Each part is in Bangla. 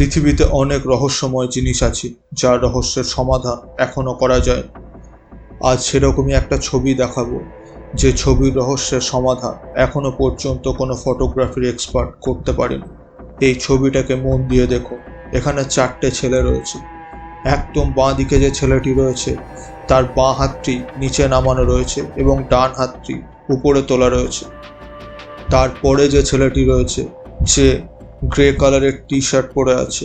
পৃথিবীতে অনেক রহস্যময় জিনিস আছে যার রহস্যের সমাধান এখনো করা যায়। আজ সেরকমই একটা ছবি দেখাবো যে ছবির রহস্যের সমাধান এখনো পর্যন্ত কোনো ফটোগ্রাফির এক্সপার্ট করতে পারেনি। এই ছবিটাকে মন দিয়ে দেখো। এখানে 4টে ছেলে রয়েছে। একদম বাঁ দিকে যে ছেলেটি রয়েছে তার বাঁ হাতটি নিচে নামানো রয়েছে এবং ডান হাতটি উপরে তোলা রয়েছে। তারপরে যে ছেলেটি রয়েছে যে গ্রে কালারের টি শার্ট পরে আছে,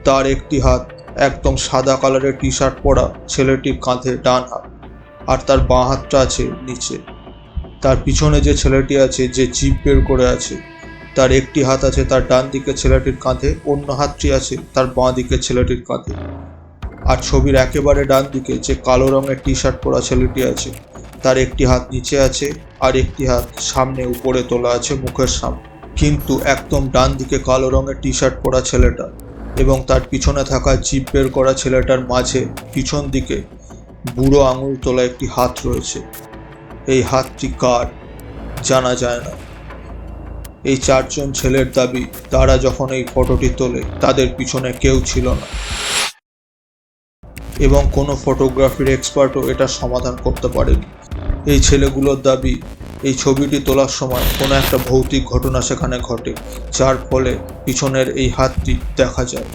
তার একটি হাত একদম সাদা কালারের টি শার্ট পরা ছেলেটির কাঁধে ডান হাত, আর তার বাঁ হাতটা আছে নিচে। তার পিছনে যে ছেলেটি আছে যে জিভ বের করে আছে, তার একটি হাত আছে তার ডান দিকের ছেলেটির কাঁধে, অন্য হাতটি আছে তার বাঁ দিকের ছেলেটির কাঁধে। আর ছবির একেবারে ডান দিকে যে কালো রঙের টি শার্ট পরা ছেলেটি আছে, তার একটি হাত নিচে আছে আর একটি হাত সামনে উপরে তোলা আছে মুখের সামনে। কিন্তু একদম ডান দিকে কালো রঙের টি শার্ট পরা ছেলেটা এবং তার পিছনে থাকা জিভ বের করা ছেলেটার মাঝে পিছন দিকে বুড়ো আঙুল তোলা একটি হাত রয়েছে। এই হাতটি কার জানা যায় না। এই 4জন ছেলের দাবি তারা যখন এই ফটোটি তোলে তাদের পিছনে কেউ ছিল না এবং কোনো ফটোগ্রাফির এক্সপার্টও এটা সমাধান করতে পারেনি। এই ছেলেগুলোর দাবি এই ছবিটি তোলার সময় কোনো একটা ভৌতিক ঘটনা সেখানে ঘটে, যার ফলে পিছনের এই হাতটি দেখা যায়।